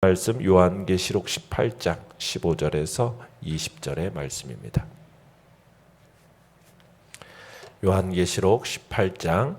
말씀 요한계시록 18장 15절에서 20절의 말씀입니다. 요한계시록 18장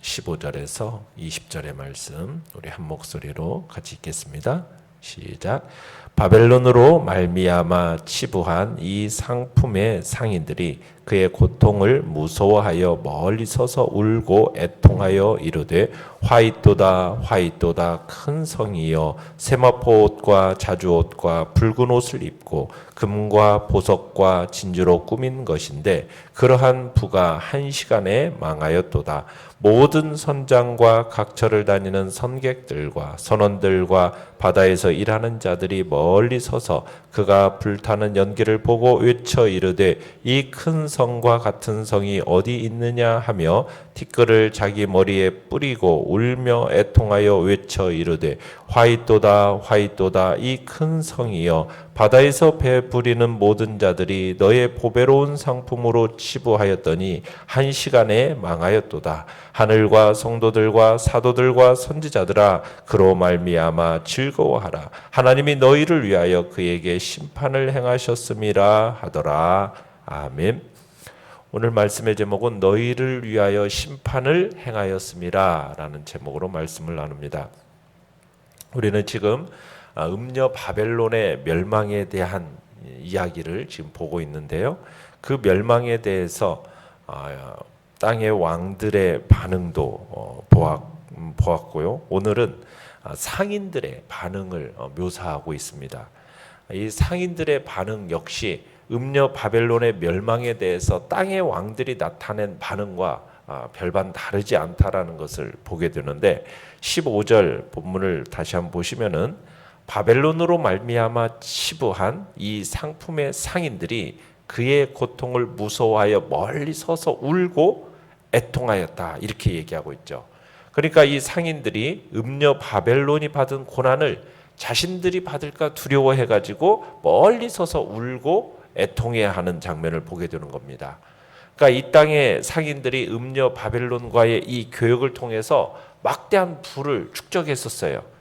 15절에서 20절의 말씀 우리 한 목소리로 같이 읽겠습니다. 시작. 바벨론으로 말미암아 치부한 이 상품의 상인들이 그의 고통을 무서워하여 멀리 서서 울고 애통하여 이르되 화이또다 화이또다 큰 성이여 세마포 옷과 자주옷과 붉은 옷을 입고 금과 보석과 진주로 꾸민 것인데 그러한 부가 한 시간에 망하였도다. 모든 선장과 각처를 다니는 선객들과 선원들과 바다에서 일하는 자들이 멀리 서서 그가 불타는 연기를 보고 외쳐 이르되 이 큰 성과 같은 성이 어디 있느냐 하며 티끌을 자기 머리에 뿌리고 울며 애통하여 외쳐 이르되 화이또다 화이또다 이 큰 성이여 바다에서 배 부리는 모든 자들이 너의 보배로운 상품으로 치부하였더니 한 시간에 망하였도다. 하늘과 성도들과 사도들과 선지자들아 그로 말미암아 즐거워하라. 하나님이 너희를 위하여 그에게 심판을 행하셨음이라 하더라. 아멘. 오늘 말씀의 제목은 너희를 위하여 심판을 행하였음이라 라는 제목으로 말씀을 나눕니다. 우리는 지금 음녀 바벨론의 멸망에 대한 이야기를 지금 보고 있는데요. 그 멸망에 대해서 땅의 왕들의 반응도 보았고요. 오늘은 상인들의 반응을 묘사하고 있습니다. 이 상인들의 반응 역시 음녀 바벨론의 멸망에 대해서 땅의 왕들이 나타낸 반응과 별반 다르지 않다라는 것을 보게 되는데 15절 본문을 다시 한번 보시면은 바벨론으로 말미암아 치부한 이 상품의 상인들이 그의 고통을 무서워하여 멀리 서서 울고 애통하였다 이렇게 얘기하고 있죠. 그러니까 이 상인들이 음녀 바벨론이 받은 고난을 자신들이 받을까 두려워해가지고 멀리 서서 울고 애통해야 하는 장면을 보게 되는 겁니다. 그러니까 이 땅의 상인들이 음녀 바벨론과의 이 교역을 통해서 막대한 부를 축적했었어요.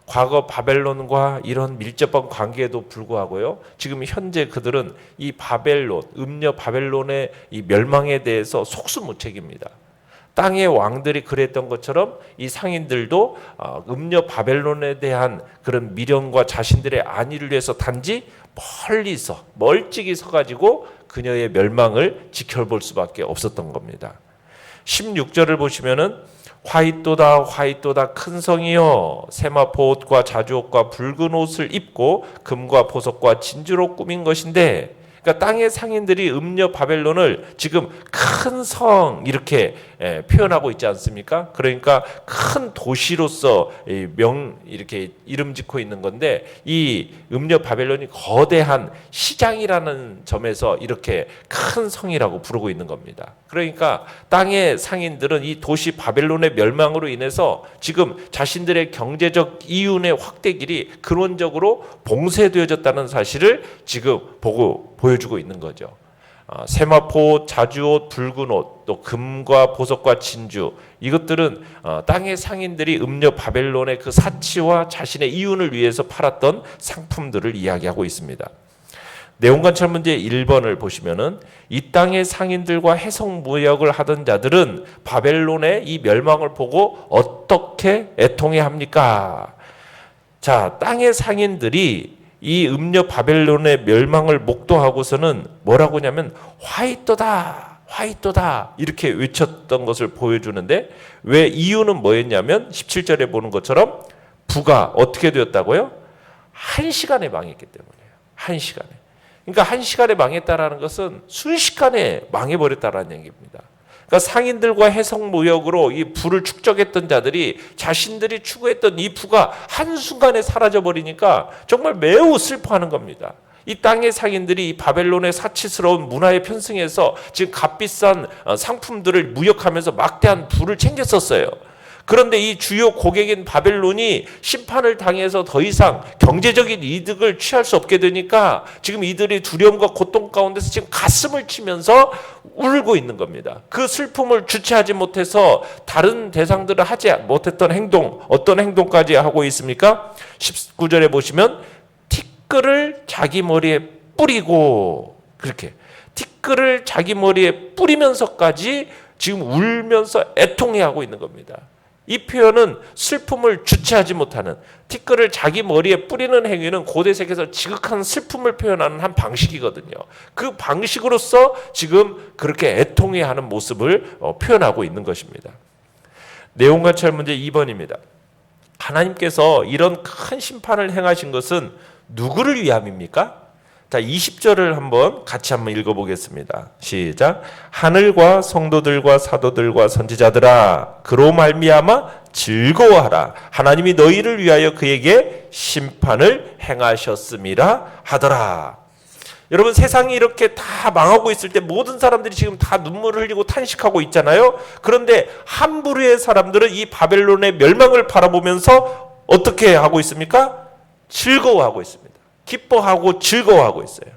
과거 바벨론과 이런 밀접한 관계에도 불구하고요. 지금 현재 그들은 이 바벨론, 음녀 바벨론의 이 멸망에 대해서 속수무책입니다. 땅의 왕들이 그랬던 것처럼 이 상인들도 음녀 바벨론에 대한 그런 미련과 자신들의 안위를 위해서 단지 멀리서 멀찍이 서가지고 그녀의 멸망을 지켜볼 수밖에 없었던 겁니다. 16절을 보시면은 화이또다 화이또다 큰 성이여 세마포 옷과 자주옷과 붉은 옷을 입고 금과 보석과 진주로 꾸민 것인데 그러니까 땅의 상인들이 음녀 바벨론을 지금 큰 성 이렇게 표현하고 있지 않습니까? 그러니까 큰 도시로서 이렇게 이름 짓고 있는 건데 이 음녀 바벨론이 거대한 시장이라는 점에서 이렇게 큰 성이라고 부르고 있는 겁니다. 그러니까 땅의 상인들은 이 도시 바벨론의 멸망으로 인해서 지금 자신들의 경제적 이윤의 확대길이 근원적으로 봉쇄되어졌다는 사실을 지금 보여주고 있는 거죠. 세마포, 자주옷, 붉은 옷, 또 금과 보석과 진주 이것들은 땅의 상인들이 음녀 바벨론의 그 사치와 자신의 이윤을 위해서 팔았던 상품들을 이야기하고 있습니다. 내용관찰 문제 1번을 보시면은 이 땅의 상인들과 해석무역을 하던 자들은 바벨론의 이 멸망을 보고 어떻게 애통해 합니까? 자, 땅의 상인들이 이 음녀 바벨론의 멸망을 목도하고서는 뭐라고 하냐면 화이또다 화이또다 이렇게 외쳤던 것을 보여주는데 왜 이유는 뭐였냐면 17절에 보는 것처럼 부가 어떻게 되었다고요? 한 시간에 망했기 때문이에요. 한 시간에. 그러니까 한 시간에 망했다라는 것은 순식간에 망해버렸다라는 얘기입니다. 그러니까 상인들과 해석무역으로 이 부를 축적했던 자들이 자신들이 추구했던 이 부가 한순간에 사라져버리니까 정말 매우 슬퍼하는 겁니다. 이 땅의 상인들이 이 바벨론의 사치스러운 문화에 편승해서 지금 값비싼 상품들을 무역하면서 막대한 부를 챙겼었어요. 그런데 이 주요 고객인 바벨론이 심판을 당해서 더 이상 경제적인 이득을 취할 수 없게 되니까 지금 이들이 두려움과 고통 가운데서 지금 가슴을 치면서 울고 있는 겁니다. 그 슬픔을 주체하지 못해서 다른 대상들을 하지 못했던 행동, 어떤 행동까지 하고 있습니까? 19절에 보시면 티끌을 자기 머리에 뿌리고, 그렇게 티끌을 자기 머리에 뿌리면서까지 지금 울면서 애통해하고 있는 겁니다. 이 표현은 슬픔을 주체하지 못하는, 티끌을 자기 머리에 뿌리는 행위는 고대 세계에서 지극한 슬픔을 표현하는 한 방식이거든요. 그 방식으로서 지금 그렇게 애통해하는 모습을 표현하고 있는 것입니다. 내용 관찰 문제 2번입니다. 하나님께서 이런 큰 심판을 행하신 것은 누구를 위함입니까? 자, 20절을 같이 한번 읽어보겠습니다. 시작. 하늘과 성도들과 사도들과 선지자들아, 그로 말미암아 즐거워하라. 하나님이 너희를 위하여 그에게 심판을 행하셨음이라 하더라. 여러분, 세상이 이렇게 다 망하고 있을 때 모든 사람들이 지금 다 눈물을 흘리고 탄식하고 있잖아요. 그런데 한 부류의 사람들은 이 바벨론의 멸망을 바라보면서 어떻게 하고 있습니까? 즐거워하고 있습니다. 기뻐하고 즐거워하고 있어요.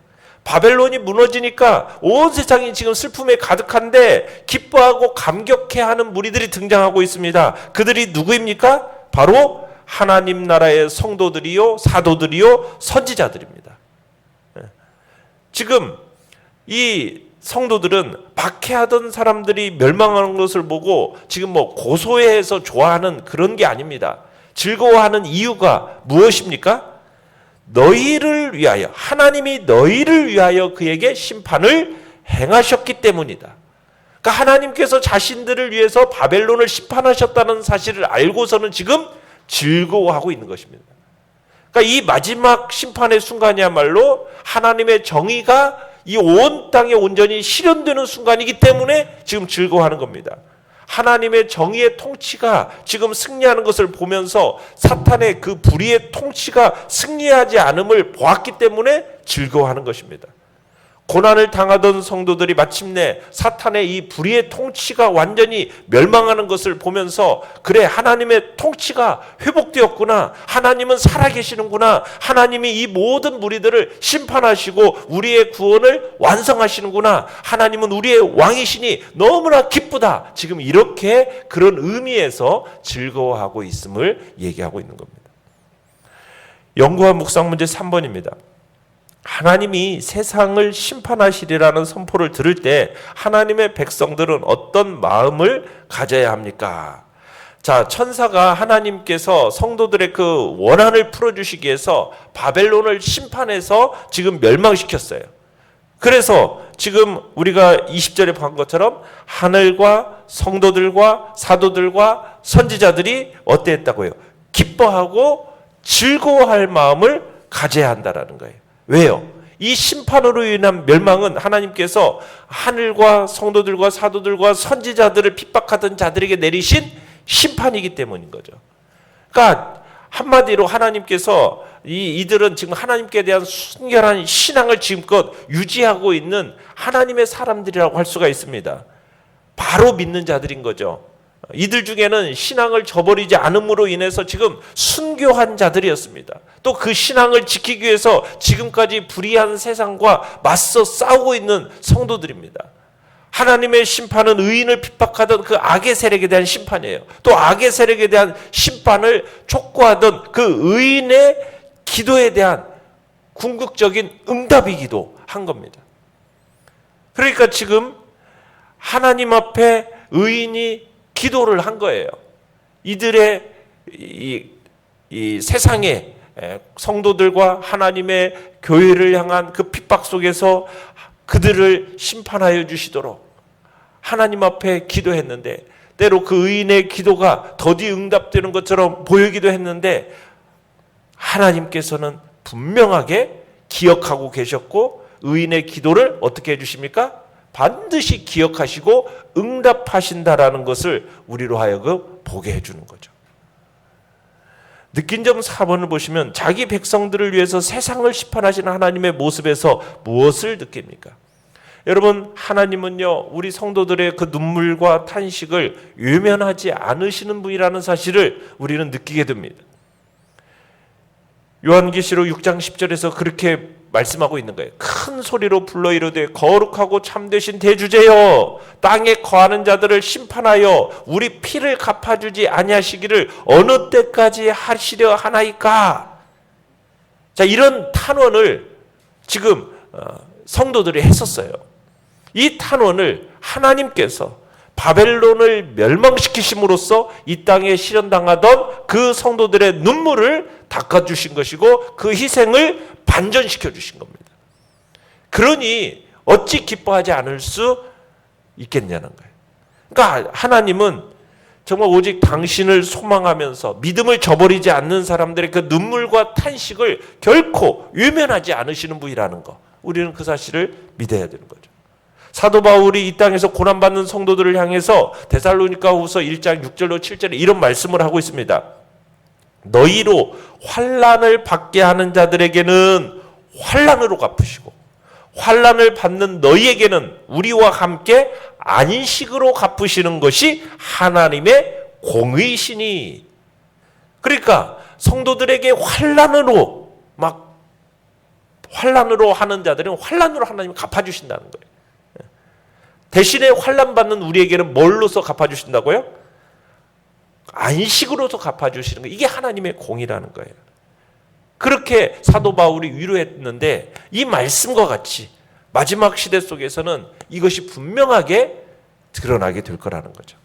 바벨론이 무너지니까 온 세상이 지금 슬픔에 가득한데 기뻐하고 감격해하는 무리들이 등장하고 있습니다. 그들이 누구입니까? 바로 하나님 나라의 성도들이요, 사도들이요, 선지자들입니다. 지금 이 성도들은 박해하던 사람들이 멸망하는 것을 보고 지금 고소해해서 좋아하는 그런 게 아닙니다. 즐거워하는 이유가 무엇입니까? 너희를 위하여, 하나님이 너희를 위하여 그에게 심판을 행하셨기 때문이다. 그러니까 하나님께서 자신들을 위해서 바벨론을 심판하셨다는 사실을 알고서는 지금 즐거워하고 있는 것입니다. 그러니까 이 마지막 심판의 순간이야말로 하나님의 정의가 이 온 땅에 온전히 실현되는 순간이기 때문에 지금 즐거워하는 겁니다. 하나님의 정의의 통치가 지금 승리하는 것을 보면서 사탄의 그 불의의 통치가 승리하지 않음을 보았기 때문에 즐거워하는 것입니다. 고난을 당하던 성도들이 마침내 사탄의 이 불의의 통치가 완전히 멸망하는 것을 보면서, 그래, 하나님의 통치가 회복되었구나, 하나님은 살아계시는구나, 하나님이 이 모든 무리들을 심판하시고 우리의 구원을 완성하시는구나, 하나님은 우리의 왕이시니 너무나 기쁘다, 지금 이렇게 그런 의미에서 즐거워하고 있음을 얘기하고 있는 겁니다. 연구와 묵상 문제 3번입니다. 하나님이 세상을 심판하시리라는 선포를 들을 때 하나님의 백성들은 어떤 마음을 가져야 합니까? 자, 천사가 하나님께서 성도들의 그 원한을 풀어주시기 위해서 바벨론을 심판해서 지금 멸망시켰어요. 그래서 지금 우리가 20절에 본 것처럼 하늘과 성도들과 사도들과 선지자들이 어땠다고요? 기뻐하고 즐거워할 마음을 가져야 한다라는 거예요. 왜요? 이 심판으로 인한 멸망은 하나님께서 하늘과 성도들과 사도들과 선지자들을 핍박하던 자들에게 내리신 심판이기 때문인 거죠. 그러니까 한마디로 하나님께서 이들은 지금 하나님께 대한 순결한 신앙을 지금껏 유지하고 있는 하나님의 사람들이라고 할 수가 있습니다. 바로 믿는 자들인 거죠. 이들 중에는 신앙을 저버리지 않음으로 인해서 지금 순교한 자들이었습니다. 또 그 신앙을 지키기 위해서 지금까지 불의한 세상과 맞서 싸우고 있는 성도들입니다. 하나님의 심판은 의인을 핍박하던 그 악의 세력에 대한 심판이에요. 또 악의 세력에 대한 심판을 촉구하던 그 의인의 기도에 대한 궁극적인 응답이기도 한 겁니다. 그러니까 지금 하나님 앞에 의인이 기도를 한 거예요. 이들의 이 세상의 성도들과 하나님의 교회를 향한 그 핍박 속에서 그들을 심판하여 주시도록 하나님 앞에 기도했는데, 때로 그 의인의 기도가 더디 응답되는 것처럼 보이기도 했는데, 하나님께서는 분명하게 기억하고 계셨고 의인의 기도를 어떻게 해주십니까? 반드시 기억하시고 응답하신다라는 것을 우리로 하여금 보게 해주는 거죠. 느낀 점 4번을 보시면 자기 백성들을 위해서 세상을 심판하시는 하나님의 모습에서 무엇을 느낍니까? 여러분, 하나님은요, 우리 성도들의 그 눈물과 탄식을 외면하지 않으시는 분이라는 사실을 우리는 느끼게 됩니다. 요한계시록 6장 10절에서 그렇게 말씀하고 있는 거예요. 큰 소리로 불러 이르되 거룩하고 참되신 대주제여, 땅에 거하는 자들을 심판하여 우리 피를 갚아주지 아니하시기를 어느 때까지 하시려 하나이까. 자, 이런 탄원을 지금 성도들이 했었어요. 이 탄원을 하나님께서 바벨론을 멸망시키심으로써 이 땅에 실현당하던 그 성도들의 눈물을 닦아주신 것이고 그 희생을 반전시켜 주신 겁니다. 그러니 어찌 기뻐하지 않을 수 있겠냐는 거예요. 그러니까 하나님은 정말 오직 당신을 소망하면서 믿음을 저버리지 않는 사람들의 그 눈물과 탄식을 결코 외면하지 않으시는 분이라는 거, 우리는 그 사실을 믿어야 되는 거죠. 사도 바울이 이 땅에서 고난받는 성도들을 향해서 데살로니가후서 1장 6절로 7절에 이런 말씀을 하고 있습니다. 너희로 환난을 받게 하는 자들에게는 환난으로 갚으시고 환난을 받는 너희에게는 우리와 함께 안식으로 갚으시는 것이 하나님의 공의시니. 그러니까 성도들에게 환난으로 하는 자들은 환난으로 하나님이 갚아주신다는 거예요. 대신에 환난 받는 우리에게는 뭘로서 갚아주신다고요? 안식으로서 갚아주시는 거예요. 이게 하나님의 공이라는 거예요. 그렇게 사도 바울이 위로했는데 이 말씀과 같이 마지막 시대 속에서는 이것이 분명하게 드러나게 될 거라는 거죠.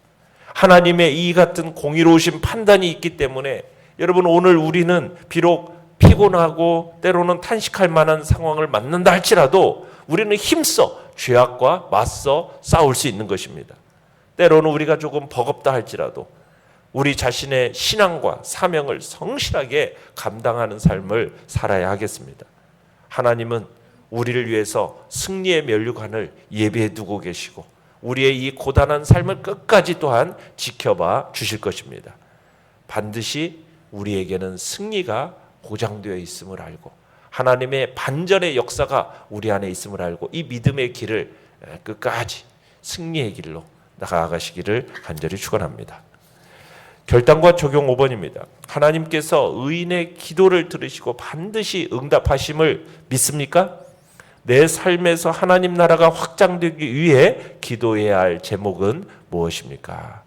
하나님의 이 같은 공의로우신 판단이 있기 때문에 여러분, 오늘 우리는 비록 피곤하고 때로는 탄식할 만한 상황을 만난다 할지라도 우리는 힘써 죄악과 맞서 싸울 수 있는 것입니다. 때로는 우리가 조금 버겁다 할지라도 우리 자신의 신앙과 사명을 성실하게 감당하는 삶을 살아야 하겠습니다. 하나님은 우리를 위해서 승리의 면류관을 예비해 두고 계시고 우리의 이 고단한 삶을 끝까지 또한 지켜봐 주실 것입니다. 반드시 우리에게는 승리가 보장되어 있음을 알고 하나님의 반전의 역사가 우리 안에 있음을 알고 이 믿음의 길을 끝까지 승리의 길로 나아가시기를 간절히 축원합니다. 결단과 적용 5번입니다. 하나님께서 의인의 기도를 들으시고 반드시 응답하심을 믿습니까? 내 삶에서 하나님 나라가 확장되기 위해 기도해야 할 제목은 무엇입니까?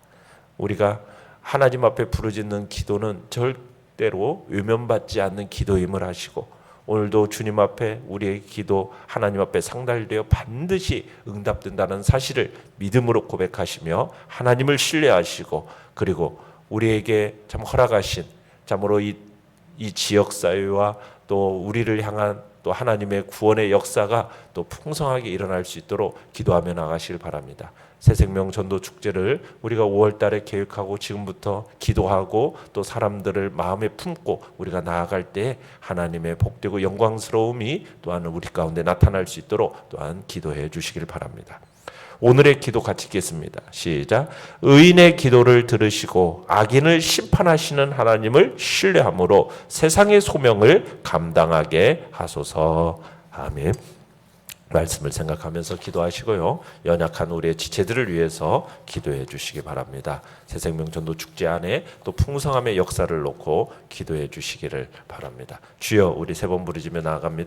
우리가 하나님 앞에 부르짖는 기도는 절대로 외면받지 않는 기도임을 아시고 오늘도 주님 앞에 우리의 기도 하나님 앞에 상달되어 반드시 응답된다는 사실을 믿음으로 고백하시며 하나님을 신뢰하시고 그리고 우리에게 참 허락하신 참으로 이 지역사회와 또 우리를 향한 또 하나님의 구원의 역사가 또 풍성하게 일어날 수 있도록 기도하며 나가시길 바랍니다. 새생명 전도 축제를 우리가 5월 달에 계획하고 지금부터 기도하고 또 사람들을 마음에 품고 우리가 나아갈 때 하나님의 복되고 영광스러움이 또한 우리 가운데 나타날 수 있도록 또한 기도해 주시길 바랍니다. 오늘의 기도 같이 읽겠습니다. 시작. 의인의 기도를 들으시고 악인을 심판하시는 하나님을 신뢰함으로 세상의 소명을 감당하게 하소서. 아멘. 말씀을 생각하면서 기도하시고요. 연약한 우리의 지체들을 위해서 기도해 주시기 바랍니다. 새생명 전도 축제 안에 또 풍성함의 역사를 놓고 기도해 주시기를 바랍니다. 주여, 우리 세 번 부르짖며 나아갑니다.